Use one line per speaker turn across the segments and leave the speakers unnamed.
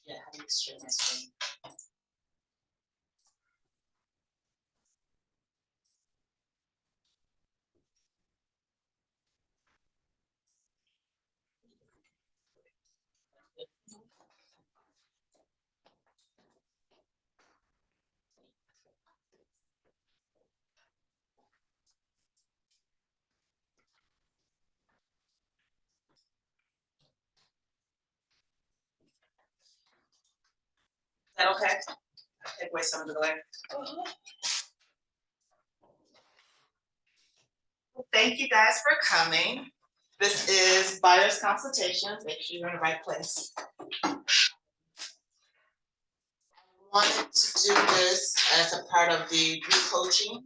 Yeah, how do you share my screen? Is that okay? Take away some of the glare. Well, thank you guys for coming. This is buyer's consultation. Make sure you're in the right place. I wanted to do this as a part of the group coaching.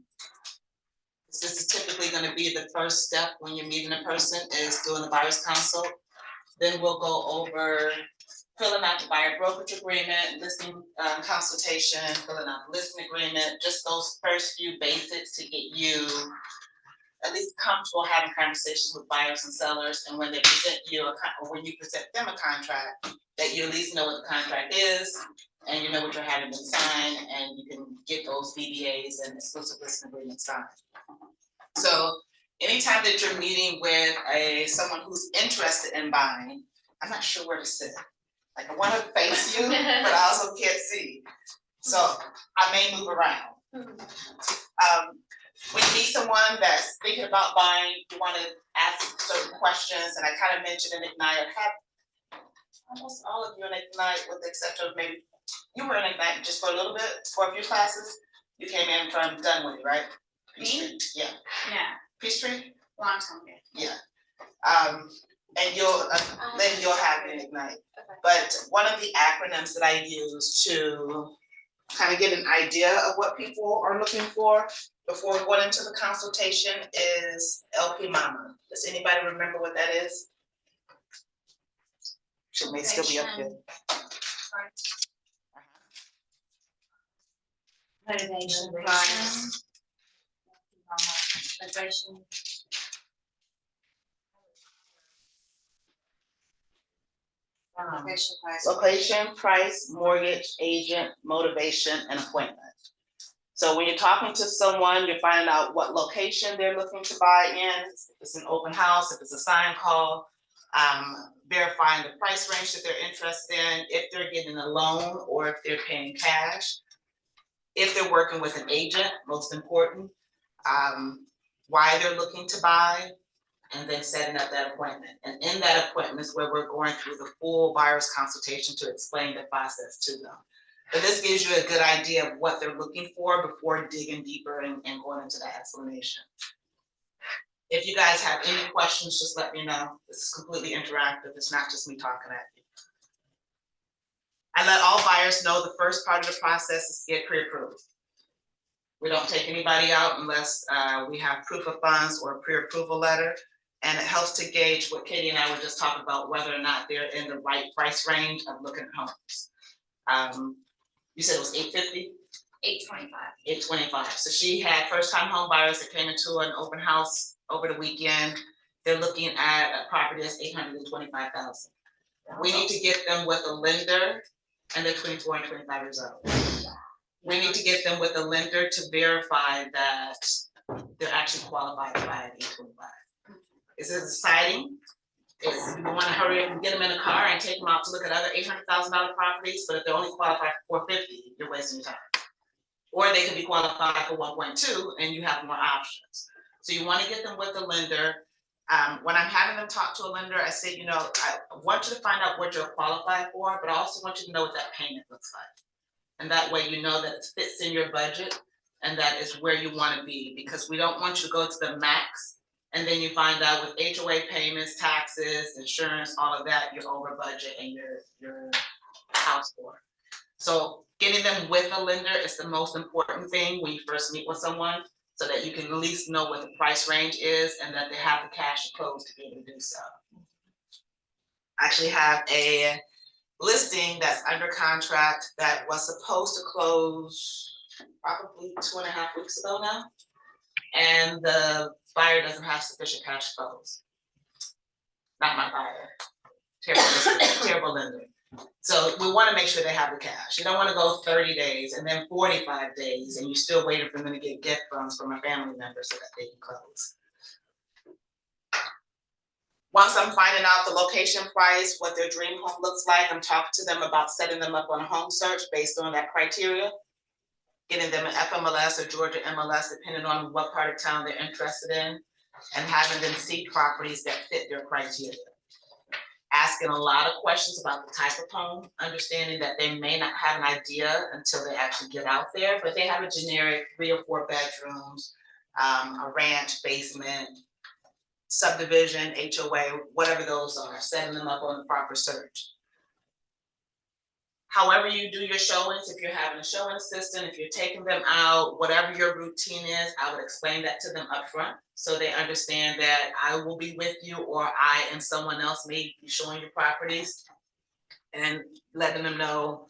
This is typically going to be the first step when you're meeting a person, is doing the buyer's consult. Then we'll go over filling out the buyer brokerage agreement, listing consultation, filling out the listing agreement, just those first few basics to get you at least comfortable having conversations with buyers and sellers. And when they present you or when you present them a contract, that you at least know what the contract is, and you know what you're having them sign, and you can get those BBAs and exclusive listing agreements signed. So anytime that you're meeting with someone who's interested in buying, I'm not sure where to sit. Like, I want to face you, but I also can't see. So I may move around. When you meet someone that's thinking about buying, you want to ask certain questions, and I kind of mentioned in Ignite, I have almost all of you in Ignite, with the exception of maybe you were in Ignite just for a little bit, for a few classes. You came in from Dunwoody, right?
Me?
Yeah.
Yeah.
Peachtree?
Long time ago.
Yeah. And you'll have it in Ignite. Okay. But one of the acronyms that I use to kind of get an idea of what people are looking for before going into the consultation is LP Mama. Does anybody remember what that is? She may still be up here.
Motivation. Motivation.
Location, price, mortgage, agent, motivation, and appointment. So when you're talking to someone, you're finding out what location they're looking to buy in, if it's an open house, if it's a sign call, verifying the price range that they're interested in, if they're getting a loan or if they're paying cash, if they're working with an agent, most important, why they're looking to buy, and then setting up that appointment. And in that appointment is where we're going through the full buyer's consultation to explain the process to them. But this gives you a good idea of what they're looking for before digging deeper and going into that explanation. If you guys have any questions, just let me know. This is completely interactive. It's not just me talking at you. I let all buyers know the first part of the process is to get pre-approved. We don't take anybody out unless we have proof of funds or a pre-approval letter. And it helps to gauge what Katie and I were just talking about, whether or not they're in the right price range of looking at homes. You said it was $850?
$825.
$825. So she had first-time home buyers that came into an open house over the weekend. They're looking at a property that's $825,000. We need to get them with a lender, and they're 24 and 25 years old. We need to get them with a lender to verify that they're actually qualified to buy at $825. Is it exciting? You want to hurry up and get them in a car and take them out to look at other $800,000 properties, but if they're only qualified for $450, you're wasting your time. Or they could be qualified for 1.2 and you have more options. So you want to get them with a lender. When I'm having them talk to a lender, I say, I want you to find out what you're qualified for, but I also want you to know what that payment looks like. And that way you know that it fits in your budget and that is where you want to be, because we don't want you to go to the max and then you find out with HOA payments, taxes, insurance, all of that, you're over budget and your house for. So getting them with a lender is the most important thing when you first meet with someone, so that you can at least know what the price range is and that they have the cash to close to be able to do so. I actually have a listing that's under contract that was supposed to close probably 2.5 weeks ago now. And the buyer doesn't have sufficient cash to close. Not my buyer. Terrible lender. So we wanna make sure they have the cash. You don't wanna go 30 days and then 45 days and you're still waiting for them to get gift funds from a family member so that they can close. Once I'm finding out the location price, what their dream home looks like, I'm talking to them about setting them up on a home search based on that criteria, getting them an FMLS or Georgia MLS, depending on what part of town they're interested in, and having them see properties that fit their criteria. Asking a lot of questions about the type of home, understanding that they may not have an idea until they actually get out there, but they have a generic 3 or 4 bedrooms, a ranch, basement, subdivision, HOA, whatever those are, setting them up on the proper search. However you do your showings, if you're having a showing assistant, if you're taking them out, whatever your routine is, I would explain that to them up front, so they understand that I will be with you, or I and someone else may be showing you properties, and letting them know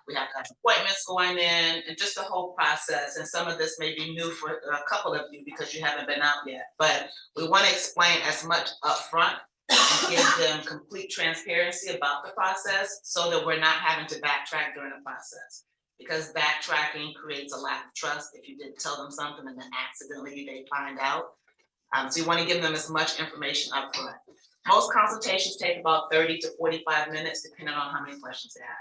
we have to have appointments going in, and just the whole process. And some of this may be new for a couple of you because you haven't been out yet, but we want to explain as much upfront and give them complete transparency about the process, so that we're not having to backtrack during the process. Because backtracking creates a lack of trust if you didn't tell them something and then accidentally they find out. So you want to give them as much information up front. Most consultations take about 30 to 45 minutes, depending on how many questions they have.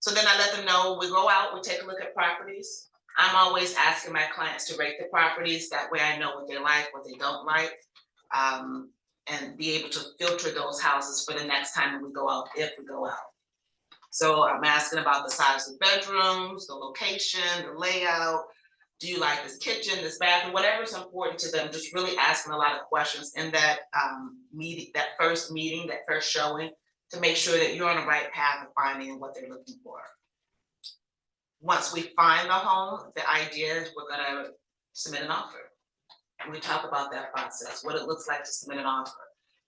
So then I let them know, we go out, we take a look at properties. I'm always asking my clients to rate the properties, that way I know what they like, what they don't like, and be able to filter those houses for the next time that we go out, if we go out. So I'm asking about the size of the bedrooms, the location, the layout. Do you like this kitchen, this bathroom, whatever's important to them, just really asking a lot of questions in that meeting, that first showing, to make sure that you're on the right path of finding what they're looking for. Once we find the home, the idea is we're gonna submit an offer. And we talk about that process, what it looks like to submit an offer.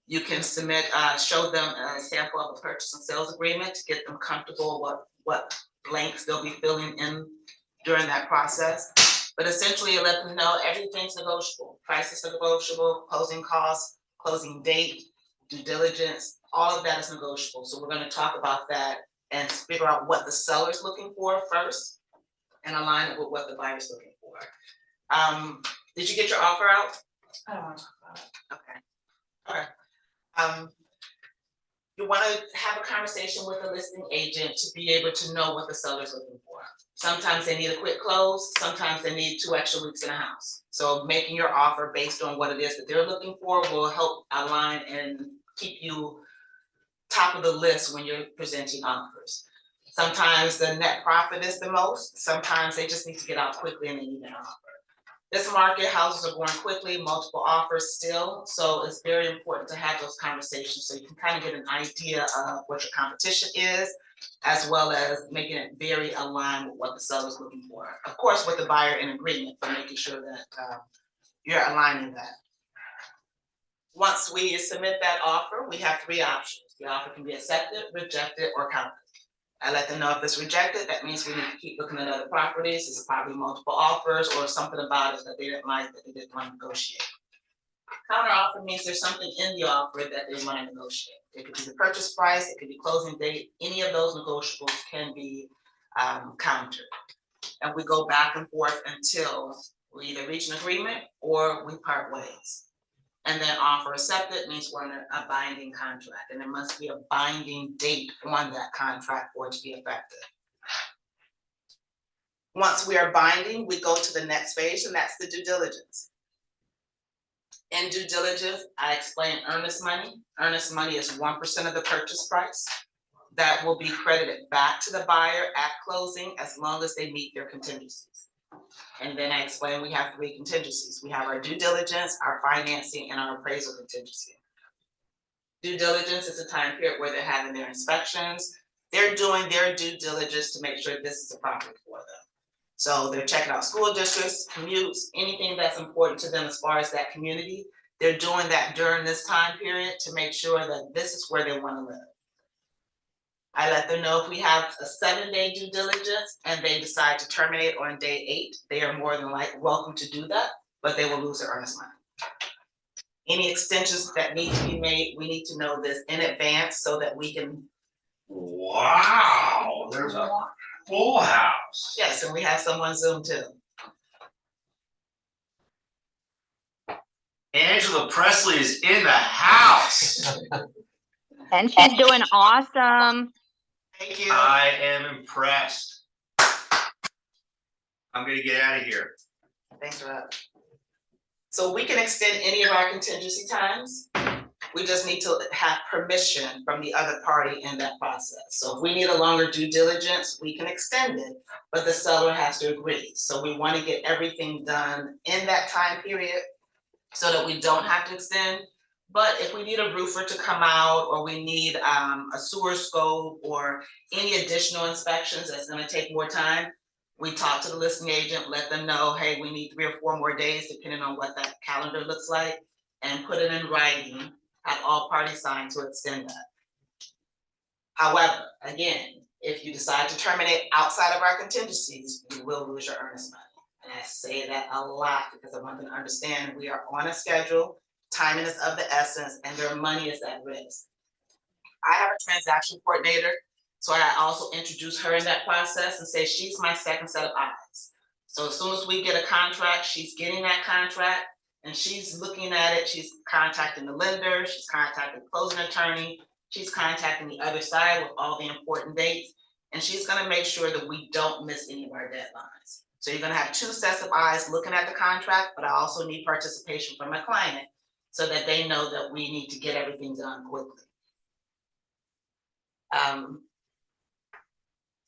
You can submit, show them a sample of a purchase and sales agreement to get them comfortable what blanks they'll be filling in during that process. But essentially, you let them know everything's negotiable. Prices are negotiable, closing costs, closing date, due diligence, all of that is negotiable. So we're gonna talk about that and figure out what the seller's looking for first and align it with what the buyer's looking for. Did you get your offer out?
I don't want to talk about it.
Okay. Okay. You wanna have a conversation with the listing agent to be able to know what the seller's looking for. Sometimes they need a quick close, sometimes they need 2 extra weeks in a house. So making your offer based on what it is that they're looking for will help align and keep you top of the list when you're presenting offers. Sometimes the net profit is the most, sometimes they just need to get out quickly and they need an offer. This market, houses are going quickly, multiple offers still, so it's very important to have those conversations so you can kind of get an idea of what your competition is, as well as making it very aligned with what the seller's looking for. Of course, with the buyer in agreement, but making sure that you're aligning that. Once we submit that offer, we have 3 options. The offer can be accepted, rejected, or countered. I let them know if it's rejected, that means we need to keep looking at other properties. It's probably multiple offers or something about it that they didn't like, that they didn't want to negotiate. Counter offer means there's something in the offer that they want to negotiate. It could be the purchase price, it could be closing date, any of those negotiables can be countered. And we go back and forth until we either reach an agreement or we part ways. And then offer accepted means we're in a binding contract, and there must be a binding date on that contract for it to be effective. Once we are binding, we go to the next phase, and that's the due diligence. In due diligence, I explain earnest money. Earnest money is 1% of the purchase price. That will be credited back to the buyer at closing as long as they meet their contingencies. And then I explain we have 3 contingencies. We have our due diligence, our financing, and our appraisal contingency. Due diligence is a time period where they're having their inspections. They're doing their due diligence to make sure this is a property for them. So they're checking out school districts, commutes, anything that's important to them as far as that community. They're doing that during this time period to make sure that this is where they want to live. I let them know if we have a 7-day due diligence and they decide to terminate on day 8, they are more than welcome to do that, but they will lose their earnest money. Any extensions that need to be made, we need to know this in advance so that we can.
Wow, there's a full house.
Yes, and we have some on Zoom too.
Angela Presley is in the house.
And she's doing awesome.
Thank you.
I am impressed. I'm gonna get out of here.
Thanks, Rob. So we can extend any of our contingency times. We just need to have permission from the other party in that process. So if we need a longer due diligence, we can extend it, but the seller has to agree. So we want to get everything done in that time period so that we don't have to extend. But if we need a roofer to come out, or we need a sewer scope or any additional inspections that's gonna take more time, we talk to the listing agent, let them know, hey, we need 3 or 4 more days, depending on what that calendar looks like, and put it in writing, have all parties sign to extend that. However, again, if you decide to terminate outside of our contingencies, you will lose your earnest money. And I say that a lot because I want them to understand we are on a schedule, timing is of the essence, and their money is at risk. I have a transaction coordinator, so I also introduce her in that process and say she's my second set of eyes. So as soon as we get a contract, she's getting that contract and she's looking at it, she's contacting the lender, she's contacting the closing attorney, she's contacting the other side with all the important dates, and she's gonna make sure that we don't miss any of our deadlines. So you're gonna have 2 sets of eyes looking at the contract, but I also need participation from my client so that they know that we need to get everything done quickly.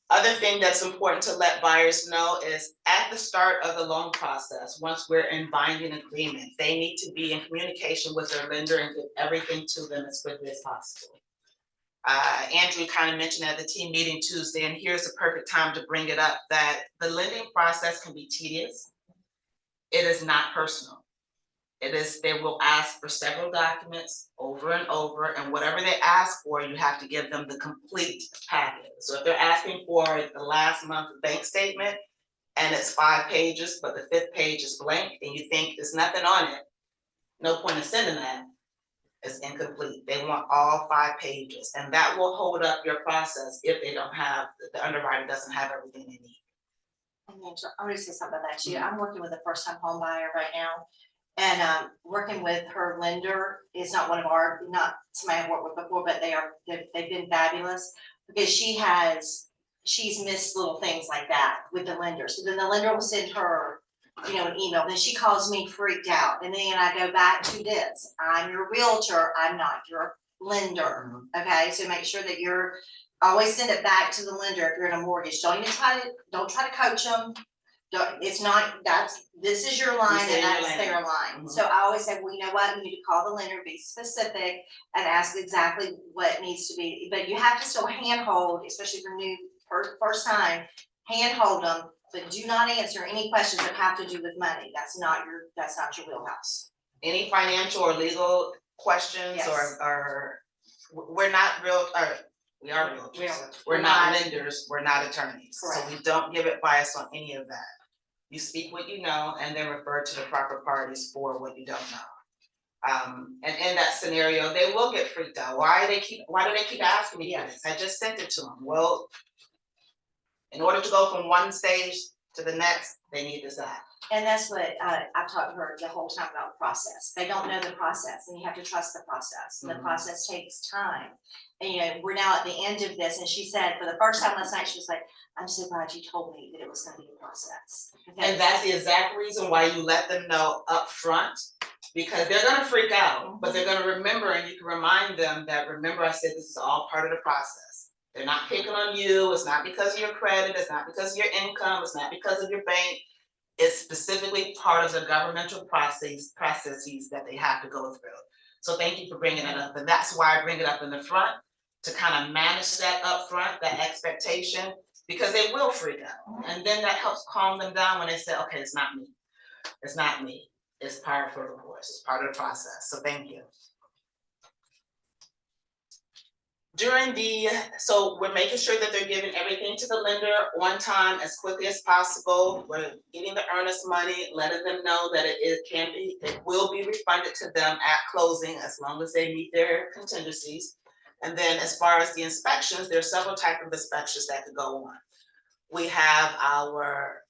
Other thing that's important to let buyers know is at the start of the loan process, once we're in binding agreement, they need to be in communication with their lender and get everything to them as quickly as possible. Andrew kind of mentioned at the team meeting Tuesday, and here's the perfect time to bring it up, that the lending process can be tedious. It is not personal. It is, they will ask for several documents over and over, and whatever they ask for, you have to give them the complete package. So if they're asking for the last month bank statement and it's 5 pages, but the 5th page is blank and you think there's nothing on it, no point in sending that, it's incomplete. They want all 5 pages, and that will hold up your process if they don't have, the underwriter doesn't have everything they need.
And Angela, I'm gonna say something about that too. I'm working with a first-time home buyer right now. And working with her lender is not one of our, not somebody I've worked with before, but they've been fabulous. Because she's missed little things like that with the lender. So then the lender will send her, an email, then she calls me freaked out. And then I go back to this, I'm your realtor, I'm not your lender, okay? So make sure that always send it back to the lender if you're in a mortgage. Don't try to coach them. It's not, this is your line and that's their line. So I always say, well, you know what, you need to call the lender, be specific and ask exactly what needs to be, but you have to still handhold, especially for new, first time, handhold them, but do not answer any questions that have to do with money. That's not your wheelhouse.
Any financial or legal questions?
Yes.
or we're not real, we are realtors. We're not lenders, we're not attorneys.
Correct.
So we don't give advice on any of that. You speak what you know and then refer to the proper parties for what you don't know. And in that scenario, they will get freaked out. Why do they keep asking me this? I just sent it to them. Well, in order to go from one stage to the next, they need this app.
And that's what I've taught her the whole time about the process. They don't know the process, and you have to trust the process. And the process takes time. And we're now at the end of this, and she said for the first time last night, she was like, I'm so glad you told me that it was gonna be a process.
And that's the exact reason why you let them know up front, because they're gonna freak out, but they're gonna remember, and you can remind them that, remember I said this is all part of the process. They're not picking on you, it's not because of your credit, it's not because of your income, it's not because of your bank. It's specifically part of the governmental processes that they have to go through. So thank you for bringing it up, and that's why I bring it up in the front, to kind of manage that up front, that expectation, because they will freak out. And then that helps calm them down when they say, okay, it's not me. It's not me. It's part of the course. It's part of the process. So thank you. So we're making sure that they're giving everything to the lender on time as quickly as possible. We're getting the earnest money, letting them know that it will be refunded to them at closing as long as they meet their contingencies. And then as far as the inspections, there are several types of inspections that could go on. We have our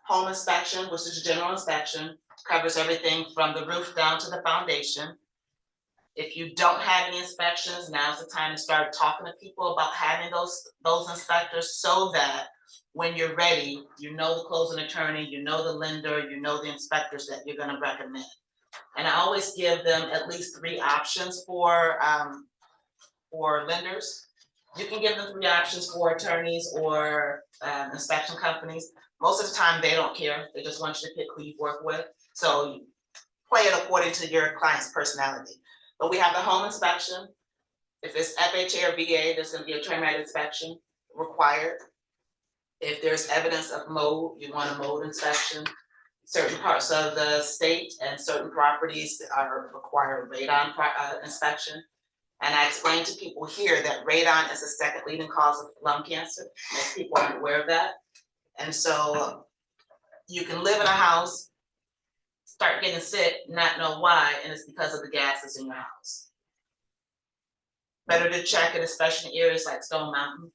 home inspection, which is a general inspection, covers everything from the roof down to the foundation. If you don't have any inspections, now's the time to start talking to people about having those inspectors, so that when you're ready, you know the closing attorney, you know the lender, you know the inspectors that you're gonna recommend. And I always give them at least 3 options for lenders. You can give them 3 options for attorneys or inspection companies. Most of the time, they don't care. They just want you to pick who you work with. So you play it according to your client's personality. But we have the home inspection. If it's FHA or VA, there's gonna be a termite inspection required. If there's evidence of mold, you want a mold inspection. Certain parts of the state and certain properties require radon inspection. And I explained to people here that radon is the second leading cause of lung cancer. Most people aren't aware of that. And so you can live in a house, start getting sick, not know why, and it's because of the gases in your house. Better to check it, especially in areas like Stone Mountain,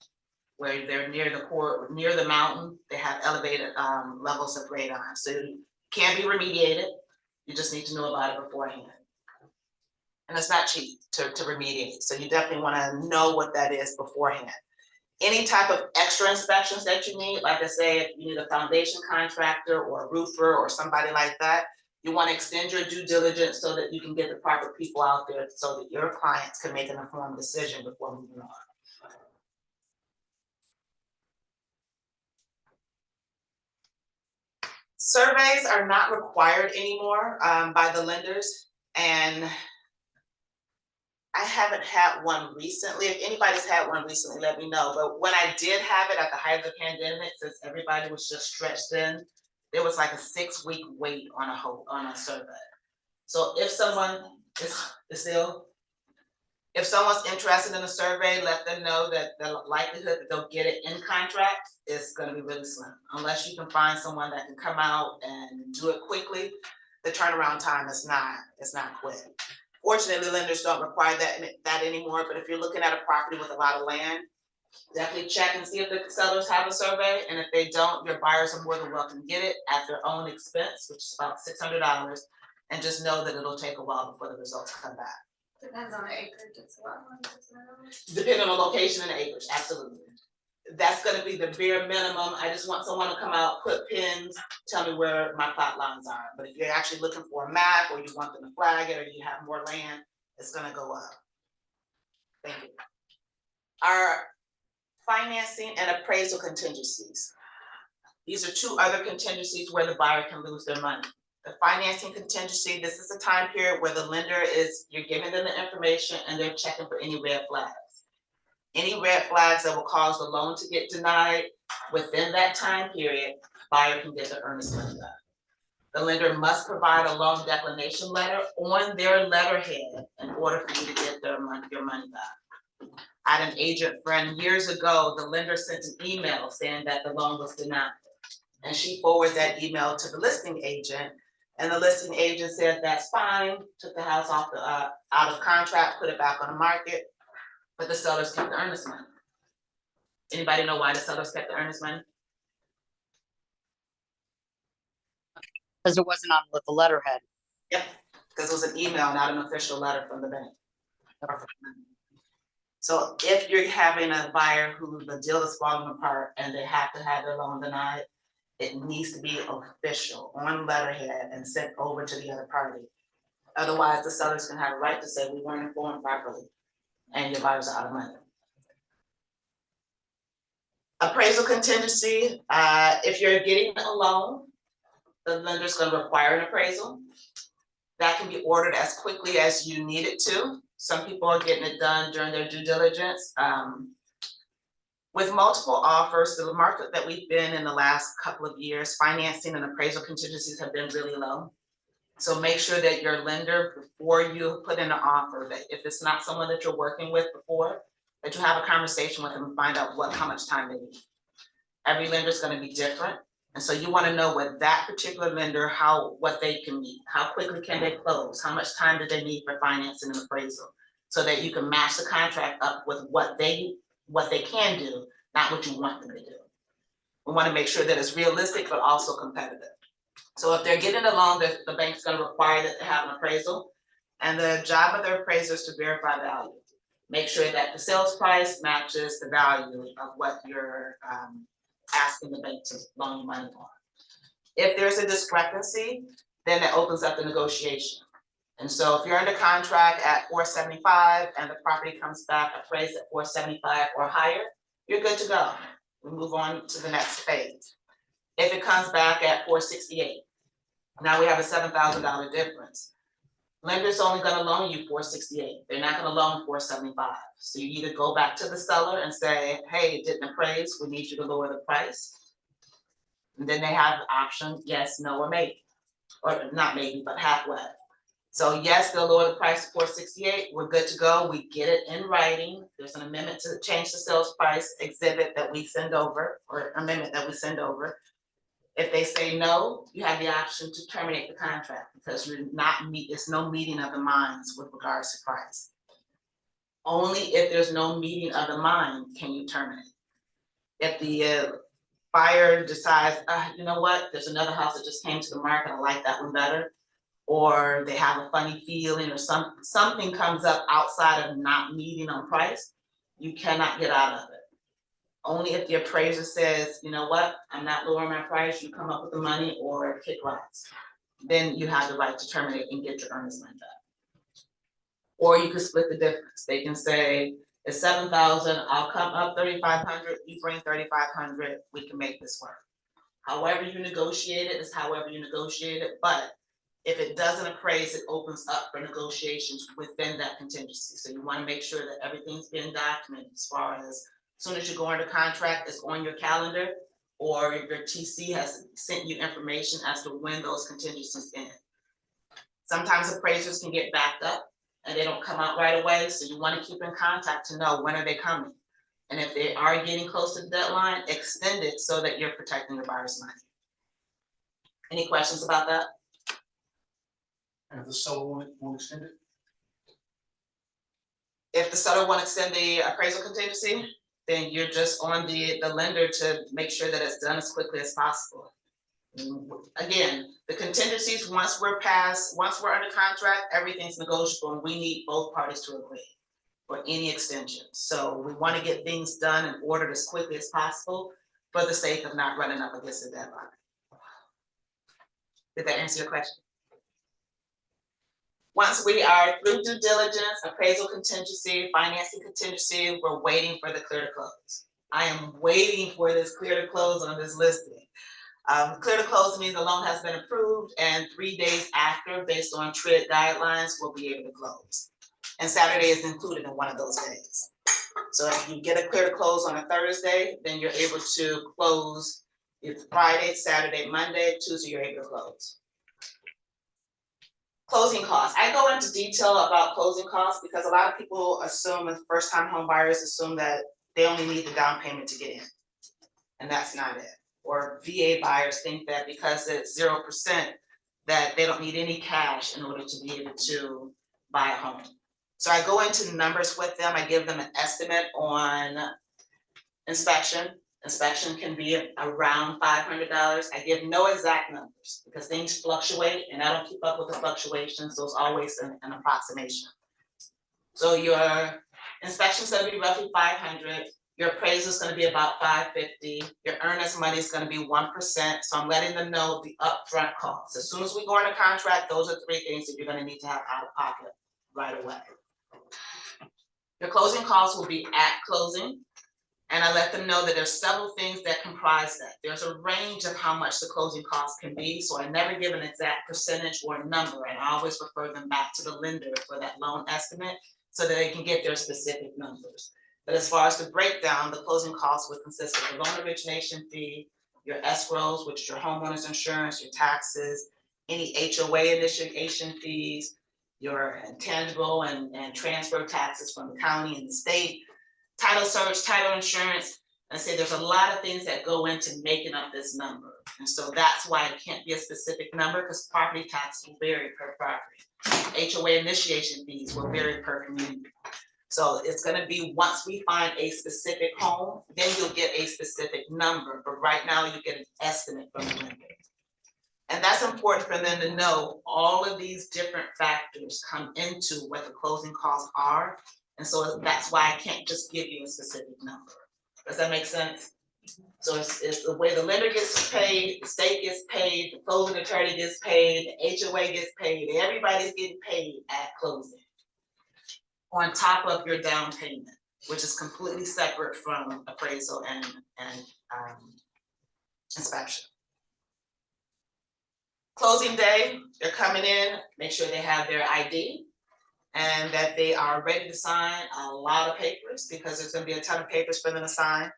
where they're near the mountain, they have elevated levels of radon. So it can be remediated. You just need to know about it beforehand. And it's not cheap to remediate. So you definitely want to know what that is beforehand. Any type of extra inspections that you need, like I say, if you need a foundation contractor or a roofer or somebody like that, you want to extend your due diligence so that you can get the proper people out there so that your clients can make an informed decision before moving on. Surveys are not required anymore by the lenders, and I haven't had one recently. If anybody's had one recently, let me know. But when I did have it at the height of the pandemic, since everybody was just stretched in, there was like a 6-week wait on a survey. So if someone if someone's interested in a survey, let them know that the likelihood that they'll get it in contract is going to be really slim. Unless you can find someone that can come out and do it quickly, the turnaround time is not quick. Fortunately, lenders don't require that anymore, but if you're looking at a property with a lot of land, definitely check and see if the sellers have a survey, and if they don't, your buyers are more than welcome to get it at their own expense, which is about $600, and just know that it'll take a while before the results come back.
Depends on the acreage as well.
Depending on the location and the acreage, absolutely. That's gonna be the bare minimum. I just want someone to come out, put pins, tell me where my plot lines are. But if you're actually looking for a map, or you want them to flag it, or you have more land, it's gonna go up. Thank you. Our financing and appraisal contingencies. These are 2 other contingencies where the buyer can lose their money. The financing contingency, this is a time period where the lender you're giving them the information and they're checking for any red flags. Any red flags that will cause the loan to get denied within that time period, buyer can get the earnest money back. The lender must provide a loan declination letter on their letterhead in order for you to get your money back. I had an agent friend years ago, the lender sent an email saying that the loan was denied. And she forwarded that email to the listing agent, and the listing agent said, that's fine, took the house off out of contract, put it back on the market, but the sellers kept the earnest money. Anybody know why the sellers kept the earnest money?
Because it wasn't on with the letterhead.
Yep, because it was an email, not an official letter from the bank. So if you're having a buyer who the deal is falling apart and they have to have their loan denied, it needs to be official on letterhead and sent over to the other party. Otherwise, the sellers can have a right to say we weren't informed properly and your buyers are out of money. Appraisal contingency, if you're getting a loan, the lender's going to require an appraisal. That can be ordered as quickly as you need it to. Some people are getting it done during their due diligence. With multiple offers, the market that we've been in the last couple of years, financing and appraisal contingencies have been really low. So make sure that your lender, before you put in an offer, that if it's not someone that you're working with before, that you have a conversation with them and find out how much time they need. Every lender is gonna be different, and so you wanna know what that particular lender, what they can meet, how quickly can they close, how much time do they need for financing and appraisal, so that you can match the contract up with what they can do, not what you want them to do. We wanna make sure that it's realistic, but also competitive. So if they're getting a loan, the bank's gonna require that they have an appraisal, and the job of their appraiser is to verify value. Make sure that the sales price matches the value of what you're asking the bank to loan you money on. If there's a discrepancy, then that opens up the negotiation. And so if you're under contract at 475 and the property comes back appraised at 475 or higher, you're good to go. We move on to the next phase. If it comes back at 468, now we have a $7,000 difference. Lender's only gonna loan you 468. They're not gonna loan 475. So you either go back to the seller and say, hey, it didn't appraise, we need you to lower the price. And then they have the option, yes, no, or maybe, or not maybe, but halfway. So yes, they'll lower the price to 468, we're good to go, we get it in writing, there's an amendment to change the sales price exhibit that we send over, or amendment that we send over. If they say no, you have the option to terminate the contract because it's no meeting of the minds with regards to price. Only if there's no meeting of the mind can you terminate. If the buyer decides, you know what, there's another house that just came to the market, I like that one better, or they have a funny feeling or something comes up outside of not meeting on price, you cannot get out of it. Only if the appraiser says, you know what, I'm not lowering my price, you come up with the money or kick rocks. Then you have the right to terminate and get your earnest money back. Or you could split the difference. They can say, it's 7,000, I'll come up 3,500, you bring 3,500, we can make this work. However you negotiate it is however you negotiate it, but if it doesn't appraise, it opens up for negotiations within that contingency. So you wanna make sure that everything's been documented as far as soon as you go under contract, it's on your calendar, or your TC has sent you information as to when those contingencies end. Sometimes appraisers can get backed up and they don't come out right away, so you want to keep in contact to know when are they coming. And if they are getting close to the deadline, extend it so that you're protecting your buyer's money. Any questions about that?
And if the seller won't extend it?
If the seller won't extend the appraisal contingency, then you're just on the lender to make sure that it's done as quickly as possible. Again, the contingencies, once we're under contract, everything's negotiable, and we need both parties to agree for any extension. So we want to get things done and ordered as quickly as possible for the sake of not running up against the deadline. Did that answer your question? Once we are through due diligence, appraisal contingency, financing contingency, we're waiting for the clear to close. I am waiting for this clear to close on this listing. Clear to close means the loan has been approved, and 3 days after, based on TRID guidelines, we'll be able to close. And Saturday is included in one of those days. So if you get a clear to close on a Thursday, then you're able to close it's Friday, Saturday, Monday, Tuesday, you're able to close. Closing costs. I go into detail about closing costs because a lot of people assume, and first-time home buyers assume that they only need the down payment to get in. And that's not it. Or VA buyers think that because it's 0%, that they don't need any cash in order to be able to buy a home. So I go into numbers with them. I give them an estimate on inspection. Inspection can be around $500. I give no exact numbers because things fluctuate and I don't keep up with the fluctuations, so it's always an approximation. So your inspection is going to be roughly $500. Your appraisal is going to be about $550. Your earnest money is going to be 1%. So I'm letting them know the upfront costs. As soon as we go into contract, those are 3 things that you're going to need to have out of pocket right away. Your closing costs will be at closing. And I let them know that there's several things that comprise that. There's a range of how much the closing costs can be. So I never give an exact percentage or a number. And I always refer them back to the lender for that loan estimate so that they can get their specific numbers. But as far as the breakdown, the closing costs would consist of the loan origination fee, your escrows, which is your homeowner's insurance, your taxes, any HOA initiation fees, your intangible and transfer taxes from the county and the state, title search, title insurance. I say there's a lot of things that go into making up this number. And so that's why it can't be a specific number, because property taxes will vary per property. HOA initiation fees will vary per community. So it's gonna be, once we find a specific home, then you'll get a specific number, but right now you get an estimate from the lender. And that's important for them to know. All of these different factors come into what the closing costs are. And so that's why I can't just give you a specific number. Does that make sense? So it's the way the lender gets paid, the state gets paid, the closing attorney gets paid, the HOA gets paid, everybody's getting paid at closing. On top of your down payment, which is completely separate from appraisal and inspection. Closing day, they're coming in, make sure they have their ID and that they are ready to sign a lot of papers, because there's gonna be a ton of papers for them to sign.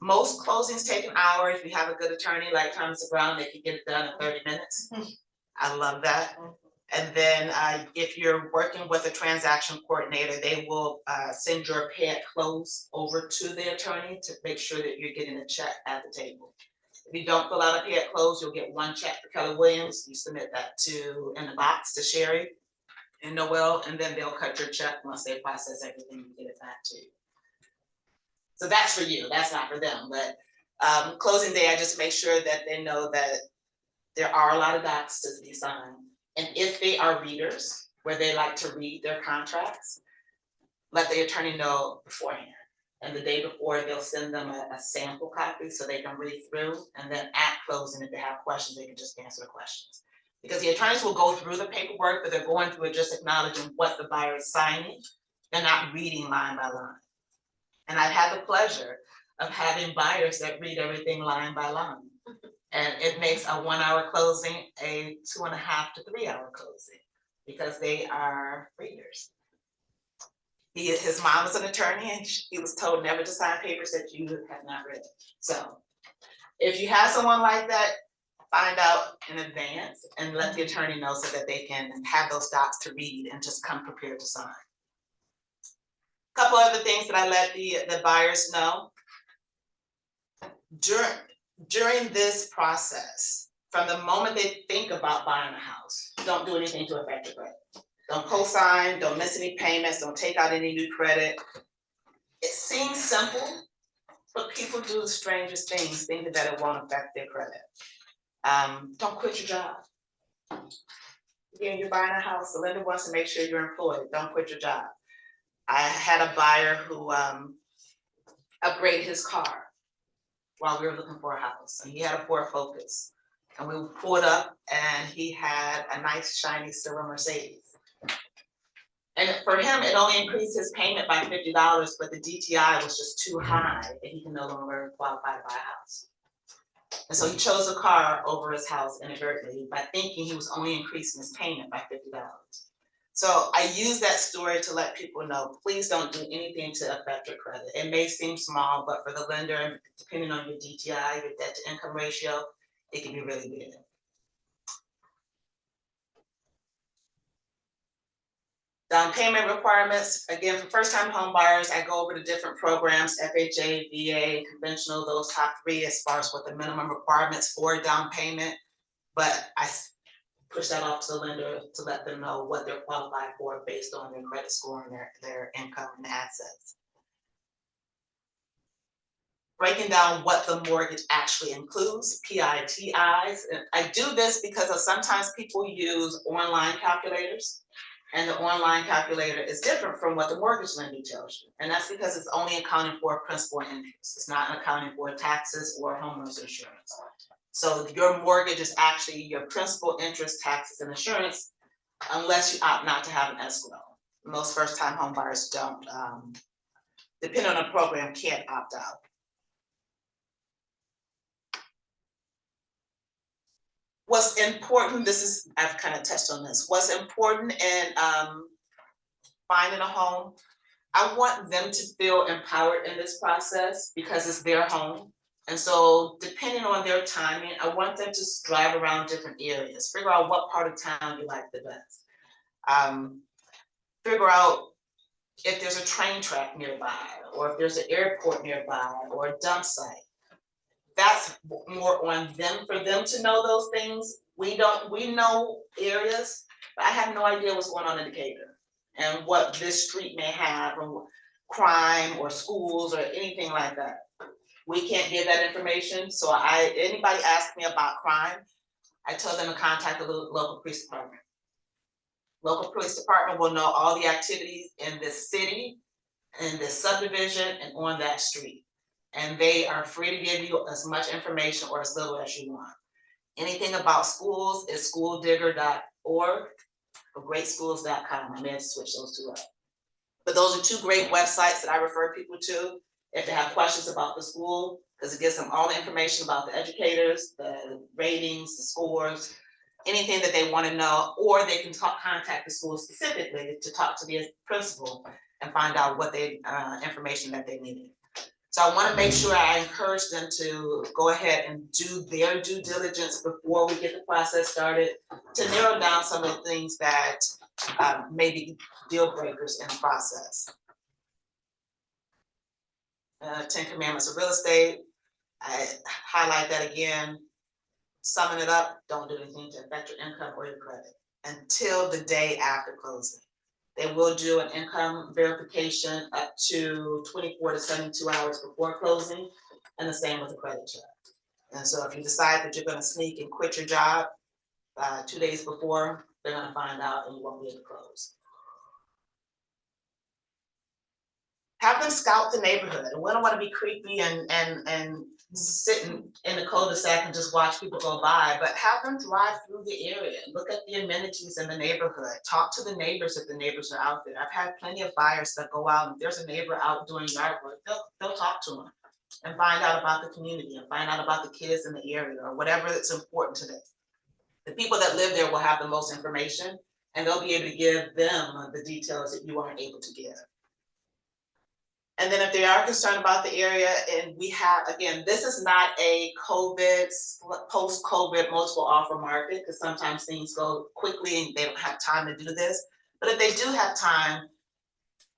Most closings take an hour. If you have a good attorney like Thomas Brown, they can get it done in 30 minutes. I love that. And then if you're working with a transaction coordinator, they will send your pay at close over to the attorney to make sure that you're getting a check at the table. If you don't fill out a pay at close, you'll get one check for Keller Williams. You submit that in the box to Sherry and Noel, and then they'll cut your check once they process everything and get it back to you. So that's for you, that's not for them. But closing day, I just make sure that they know that there are a lot of docs to be signed. And if they are readers, where they like to read their contracts, let the attorney know beforehand. And the day before, they'll send them a sample copy so they can read through. And then at closing, if they have questions, they can just answer the questions. Because the attorneys will go through the paperwork, but they're going through it just acknowledging what the buyer is signing. They're not reading line by line. And I've had the pleasure of having buyers that read everything line by line. And it makes a 1 hour closing a 2.5 to 3 hour closing, because they are readers. His mom was an attorney, and he was told never to sign papers that you have not read. So if you have someone like that, find out in advance and let the attorney know so that they can have those docs to read and just come prepared to sign. A couple other things that I let the buyers know. During this process, from the moment they think about buying a house, don't do anything to affect your credit. Don't co-sign, don't miss any payments, don't take out any new credit. It seems simple, but people do the strangest things thinking that it won't affect their credit. Don't quit your job. Again, you're buying a house, the lender wants to make sure you're employed. Don't quit your job. I had a buyer who upgraded his car while we were looking for a house, and he had a Ford Focus. And we pulled up and he had a nice shiny silver Mercedes. And for him, it only increased his payment by $50, but the DTI was just too high that he can no longer qualify to buy a house. And so he chose a car over his house inadvertently by thinking he was only increasing his payment by $50. So I use that story to let people know, please don't do anything to affect your credit. It may seem small, but for the lender, depending on your DTI, your debt to income ratio, it can be really big. Down payment requirements, again, for first time home buyers, I go over the different programs, FHA, VA, conventional, those top three as far as what the minimum requirements for down payment. But I push that off to the lender to let them know what they're qualified for based on their credit score and their income and assets. Breaking down what the mortgage actually includes, PITIs. And I do this because sometimes people use online calculators. And the online calculator is different from what the mortgage lender tells you. And that's because it's only accounting for principal and interest. It's not accounting for taxes or homeowners insurance. So your mortgage is actually your principal, interest, taxes, and insurance, unless you opt not to have an escrow. Most first-time home buyers don't, depending on the program, can't opt out. What's important, I've kind of touched on this. What's important in finding a home, I want them to feel empowered in this process because it's their home. And so depending on their timing, I want them to drive around different areas, figure out what part of town you like the best. Figure out if there's a train track nearby, or if there's an airport nearby, or a dump site. That's more on them, for them to know those things. We know areas, but I have no idea what's going on in Decatur and what this street may have, or crime, or schools, or anything like that. We can't give that information, so anybody asks me about crime, I tell them to contact the local police department. Local police department will know all the activities in this city, in this subdivision, and on that street. And they are free to give you as much information or as little as you want. Anything about schools is schooldigger.org or greatschools.com. I may have to switch those two up. But those are two great websites that I refer people to if they have questions about the school, because it gives them all the information about the educators, the ratings, the scores, anything that they want to know, or they can contact the school specifically to talk to the principal and find out what information that they need. So I want to make sure I encourage them to go ahead and do their due diligence before we get the process started, to narrow down some of the things that may be deal breakers in the process. 10 Commandments of Real Estate, I highlight that again. Summing it up, don't do anything to affect your income or your credit until the day after closing. They will do an income verification up to 24 to 72 hours before closing, and the same with the credit check. And so if you decide that you're going to sneak and quit your job 2 days before, they're going to find out and you won't be able to close. Have them scout the neighborhood. And we don't want to be creepy and sitting in the cul-de-sac and just watch people go by, but have them drive through the area, look at the amenities in the neighborhood, talk to the neighbors if the neighbors are out there. I've had plenty of buyers that go out, and if there's a neighbor out doing yard work, they'll talk to them and find out about the community and find out about the kids in the area or whatever that's important to them. The people that live there will have the most information, and they'll be able to give them the details that you aren't able to give. And then if they are concerned about the area, and we have, again, this is not a COVID, post-COVID multiple offer market, because sometimes things go quickly and they don't have time to do this. But if they do have time,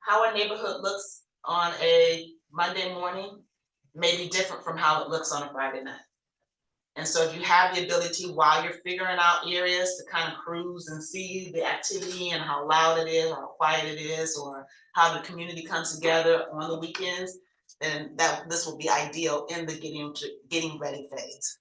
how a neighborhood looks on a Monday morning may be different from how it looks on a Friday night. And so if you have the ability while you're figuring out areas to kind of cruise and see the activity and how loud it is or how quiet it is or how the community comes together on the weekends, then this will be ideal in the getting ready phase.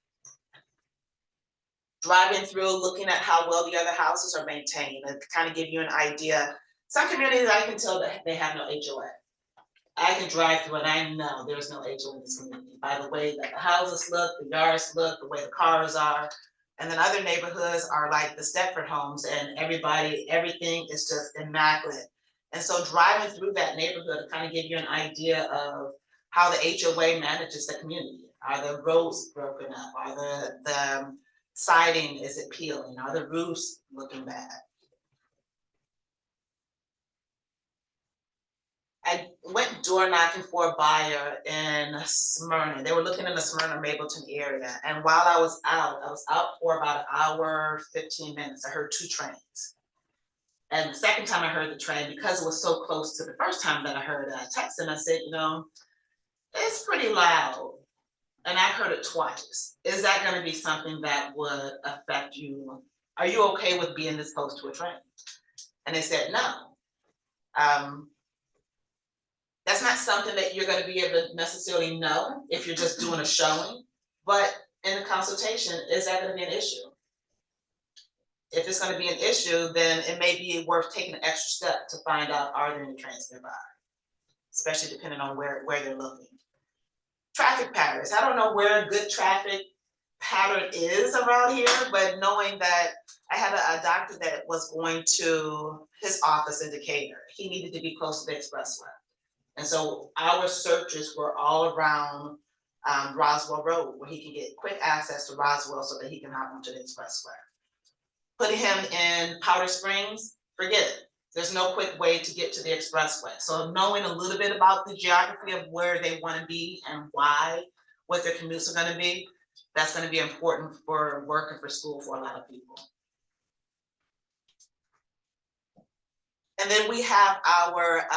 Driving through, looking at how well the other houses are maintained, and kind of give you an idea. Some communities I can tell that they have no HOA. I can drive through and I know there's no HOA in this community by the way that the houses look, the yards look, the way the cars are. And then other neighborhoods are like the Stepford homes, and everything is just immaculate. And so driving through that neighborhood to kind of give you an idea of how the HOA manages the community. Are the roads broken up? Are the siding, is it peeling? Are the roofs looking bad? I went door knocking for a buyer in Smyrna. They were looking in the Smyrna Mapleton area. And while I was out for about an hour, 15 minutes. I heard 2 trains. And the second time I heard the train, because it was so close to the first time that I heard it, I texted and I said, it's pretty loud. And I heard it twice. Is that going to be something that would affect you? Are you okay with being this close to a train? And they said, no. That's not something that you're going to be able to necessarily know if you're just doing a showing, but in the consultation, is that going to be an issue? If it's going to be an issue, then it may be worth taking an extra step to find out, are there any trains nearby, especially depending on where they're looking. Traffic patterns. I don't know where a good traffic pattern is around here, but knowing that I had a doctor that was going to his office in Decatur, he needed to be close to the expressway. And so our searches were all around Roswell Road, where he can get quick access to Roswell so that he can hop onto the expressway. Putting him in Powder Springs, forget it. There's no quick way to get to the expressway. So knowing a little bit about the geography of where they want to be and why, what their commutes are going to be, that's going to be important for work and for school for a lot of people. And then we have our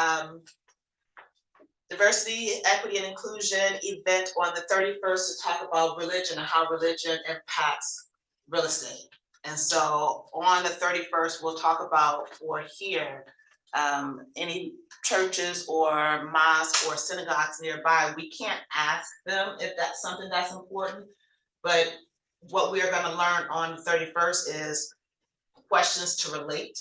diversity, equity, and inclusion event on the 31st to talk about religion and how religion impacts real estate. And so on the 31st, we'll talk about for here, any churches or mosques or synagogues nearby. We can't ask them if that's something that's important, but what we are going to learn on the 31st is questions to relate,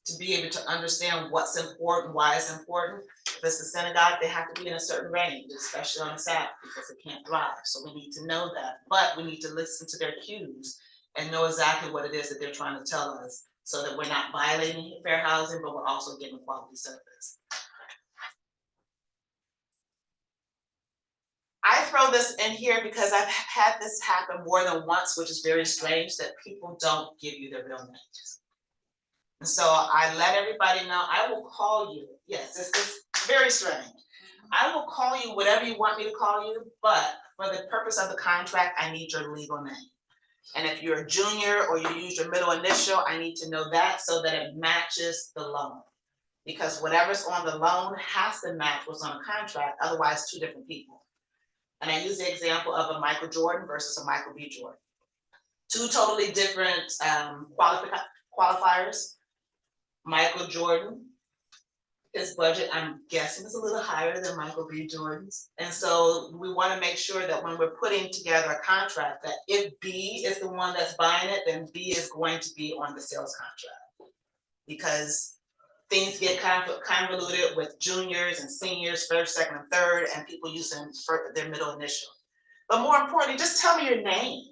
to be able to understand what's important, why it's important. If it's a synagogue, they have to be in a certain range, especially on the Sabbath, because it can't thrive. So we need to know that, but we need to listen to their cues and know exactly what it is that they're trying to tell us, so that we're not violating fair housing, but we're also getting quality service. I throw this in here because I've had this happen more than once, which is very strange, that people don't give you their real names. And so I let everybody know, I will call you. Yes, this is very strange. I will call you whatever you want me to call you, but for the purpose of the contract, I need your legal name. And if you're a junior or you use your middle initial, I need to know that so that it matches the loan. Because whatever's on the loan has to match what's on a contract, otherwise two different people. And I use the example of a Michael Jordan versus a Michael B. Jordan. Two totally different qualifiers. Michael Jordan, his budget, I'm guessing, is a little higher than Michael B. Jordan's. And so we want to make sure that when we're putting together a contract, that if B is the one that's buying it, then B is going to be on the sales contract. Because things get convoluted with juniors and seniors, first, second, and third, and people using their middle initial. But more importantly, just tell me your name.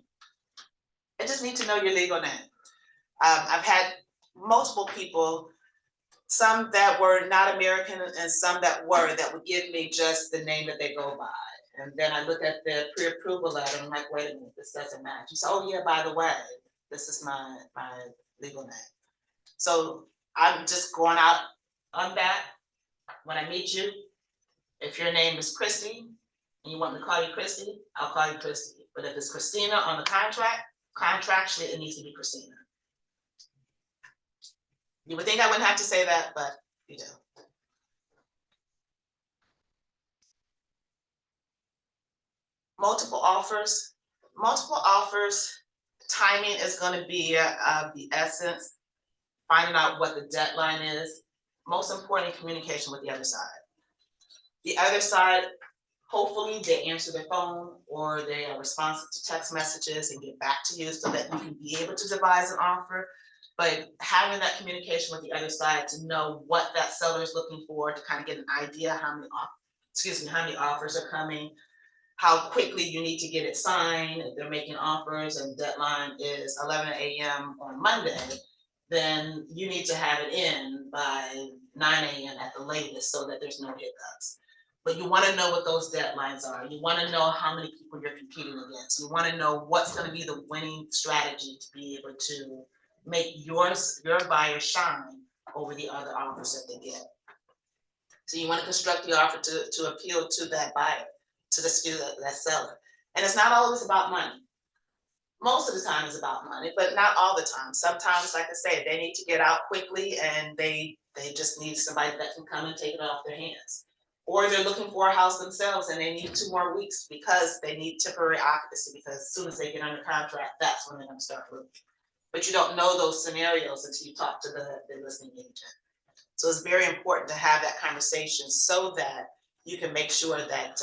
I just need to know your legal name. I've had multiple people, some that were not American and some that were, that would give me just the name that they go by. And then I look at the pre-approval letter and I'm like, wait a minute, this doesn't match. So, oh yeah, by the way, this is my legal name. So I'm just going out on that. When I meet you, if your name is Christy and you want me to call you Christy, I'll call you Christy. But if it's Christina on the contract, contractually it needs to be Christina. You would think I wouldn't have to say that, but you do. Multiple offers, timing is going to be the essence. Finding out what the deadline is. Most importantly, communication with the other side. The other side, hopefully they answer their phone or they are responsive to text messages and get back to you so that you can be able to devise an offer. But having that communication with the other side to know what that seller is looking for, to kind of get an idea how many offers are coming, how quickly you need to get it signed. If they're making offers and deadline is 11 a.m. on Monday, then you need to have it in by 9 a.m. at the latest so that there's no hiccups. But you want to know what those deadlines are. You want to know how many people you're competing against. You want to know what's going to be the winning strategy to be able to make your buyer shine over the other offers that they get. So you want to construct the offer to appeal to that buyer, to that seller. And it's not always about money. Most of the time it's about money, but not all the time. Sometimes, like I say, they need to get out quickly and they just need somebody that can come and take it off their hands. Or they're looking for a house themselves and they need 2 more weeks because they need temporary occupancy, because as soon as they get under contract, that's when they're going to start moving. But you don't know those scenarios until you talk to the listing agent. So it's very important to have that conversation so that you can make sure that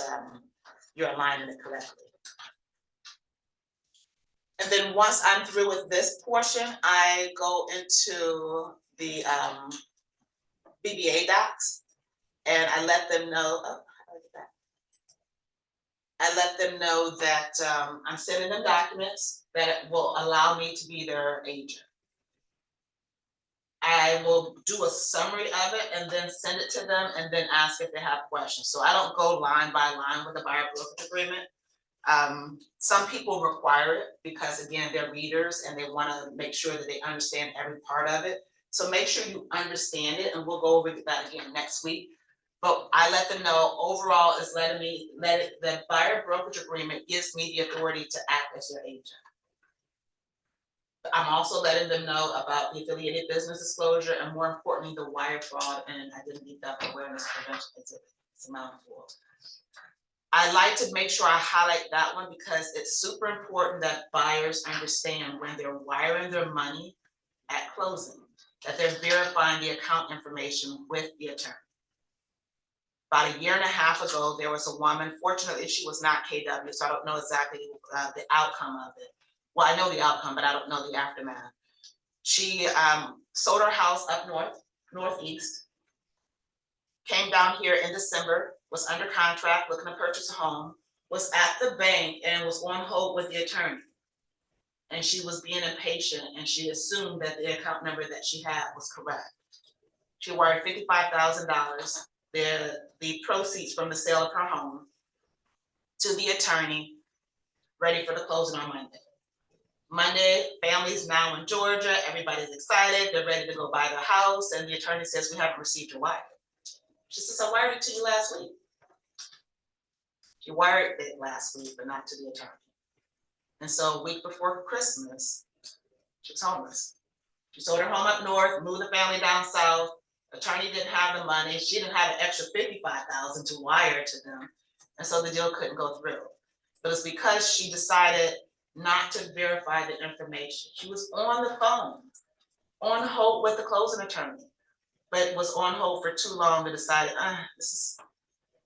you're aligning it correctly. And then once I'm through with this portion, I go into the BBA docs and I let them know, that I'm sending them documents that will allow me to be their agent. I will do a summary of it and then send it to them and then ask if they have questions. So I don't go line by line with the buyer brokerage agreement. Some people require it because again, they're readers and they want to make sure that they understand every part of it. So make sure you understand it, and we'll go over that again next week. But I let them know overall is the buyer brokerage agreement gives me the authority to act as your agent. I'm also letting them know about the affiliated business disclosure and more importantly, the wire fraud and identity theft awareness prevention it's a mouthful. I like to make sure I highlight that one because it's super important that buyers understand when they're wiring their money at closing, that they're verifying the account information with the attorney. About 1.5 years ago, there was a woman, fortunately she was not KW, so I don't know exactly the outcome of it. Well, I know the outcome, but I don't know the aftermath. She sold her house up northeast, came down here in December, was under contract, looking to purchase a home, was at the bank and was on hold with the attorney. And she was being impatient and she assumed that the account number that she had was correct. She wired $55,000, the proceeds from the sale of her home, to the attorney, ready for the closing on Monday. Monday, family's now in Georgia, everybody's excited, they're ready to go buy the house, and the attorney says, we haven't received your wire. She says, I wired it to you last week. She wired it last week, but not to the attorney. And so a week before Christmas, she was homeless. She sold her home up north, moved the family down south. Attorney didn't have the money. She didn't have an extra $55,000 to wire to them. And so the deal couldn't go through. But it's because she decided not to verify the information. She was on the phone, on hold with the closing attorney, but was on hold for too long to decide,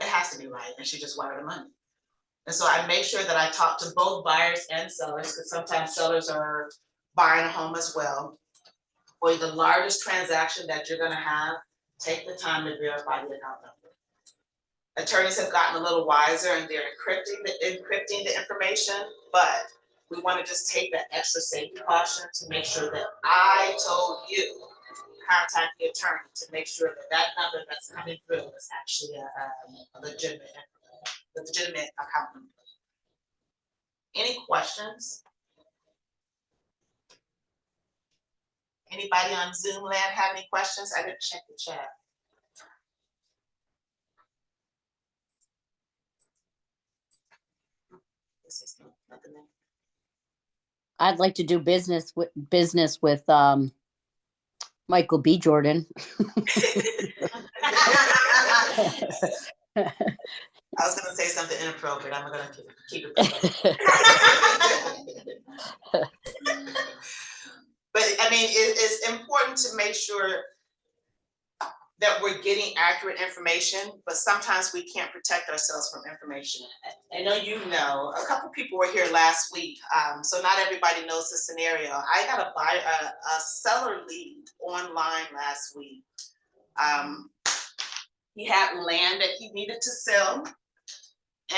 it has to be right. And she just wired the money. And so I make sure that I talk to both buyers and sellers, because sometimes sellers are buying a home as well. For the largest transaction that you're gonna have, take the time to verify the account number. Attorneys have gotten a little wiser and they're encrypting the information, but we wanna just take that extra safety caution to make sure that I told you, contact the attorney to make sure that that number that's coming through is actually a legitimate account number. Any questions? Anybody on Zoom land have any questions? I didn't check the chat. Nothing there.
I'd like to do business with Michael B. Jordan.
I was gonna say something inappropriate. I'm gonna keep it. But I mean, it's important to make sure that we're getting accurate information, but sometimes we can't protect ourselves from information. I know you know, a couple people were here last week, so not everybody knows the scenario. I got a seller lead online last week. He had land that he needed to sell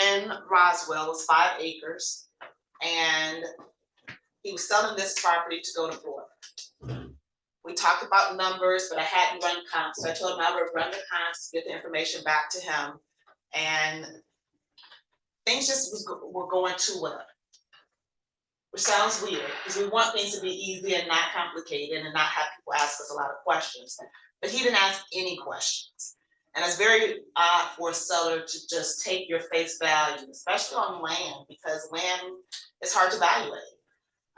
in Roswell, it was 5 acres, and he was selling this property to go to Florida. We talked about numbers, but I hadn't run comps. So I told him I would run the comps, get the information back to him. And things just were going too well. Which sounds weird, because we want things to be easy and not complicated and not have people ask us a lot of questions. But he didn't ask any questions. And it's very odd for a seller to just take your face value, especially on land, because land is hard to evaluate.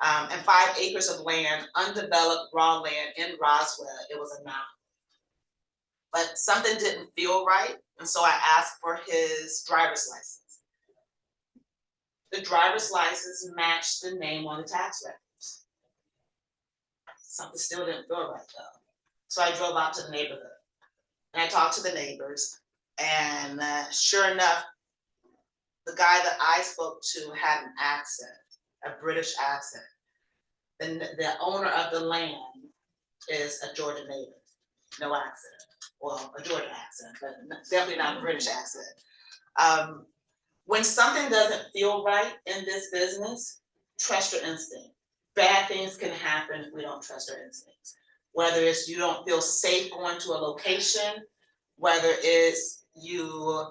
And 5 acres of land, undeveloped raw land in Roswell, it was a mountain. But something didn't feel right, and so I asked for his driver's license. The driver's license matched the name on the tax records. Something still didn't feel right though. So I drove out to the neighborhood and I talked to the neighbors, and sure enough, the guy that I spoke to had an accent, a British accent. The owner of the land is a Georgia native, no accent. Well, a Georgia accent, but definitely not a British accent. When something doesn't feel right in this business, trust your instinct. Bad things can happen if we don't trust our instincts. Whether it's you don't feel safe going to a location, whether it's you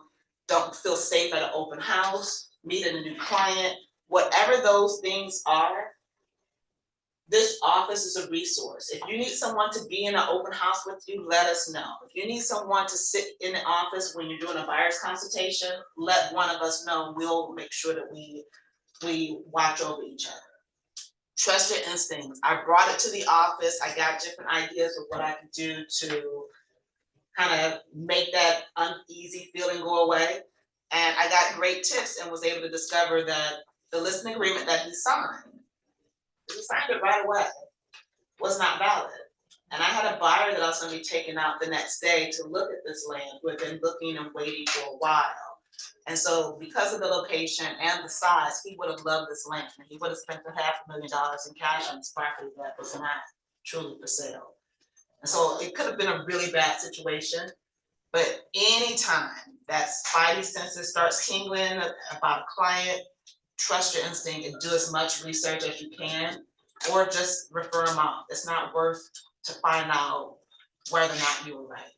don't feel safe at an open house, meeting a new client, whatever those things are, this office is a resource. If you need someone to be in an open house with you, let us know. If you need someone to sit in the office when you're doing a buyer's consultation, let one of us know. We'll make sure that we watch over each other. Trust your instincts. I brought it to the office. I got different ideas of what I could do to kind of make that uneasy feeling go away. And I got great tips and was able to discover that the listing agreement that he signed it right away, was not valid. And I had a buyer that I was gonna be taking out the next day to look at this land, who had been looking and waiting for a while. And so because of the location and the size, he would have loved this land, and he would have spent $500,000 in cash on this property that was not truly for sale. And so it could have been a really bad situation, but anytime that spidey senses starts tingling about a client, trust your instinct and do as much research as you can, or just refer them out. It's not worth to find out whether or not you were right.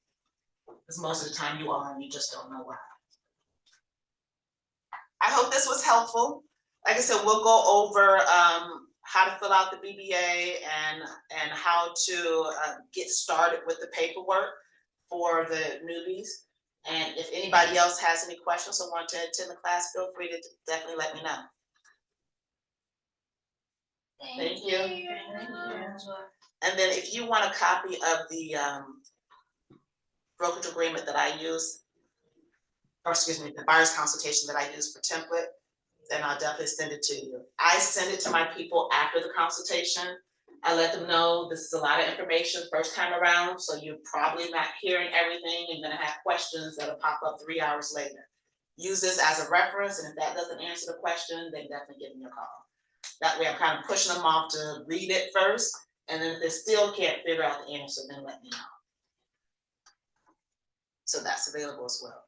Because most of the time you are, and you just don't know why. I hope this was helpful. Like I said, we'll go over how to fill out the BBA and how to get started with the paperwork for the newbies. And if anybody else has any questions or want to attend the class, feel free to definitely let me know. Thank you. And then if you want a copy of the brokerage agreement that I use, or excuse me, the buyer's consultation that I use for template, then I'll definitely send it to you. I send it to my people after the consultation. I let them know this is a lot of information first time around, so you're probably not hearing everything. You're gonna have questions that'll pop up 3 hours later. Use this as a reference, and if that doesn't answer the question, then definitely give me a call. That way I'm kind of pushing them off to read it first, and then if they still can't figure out the answer, then let me know. So that's available as well.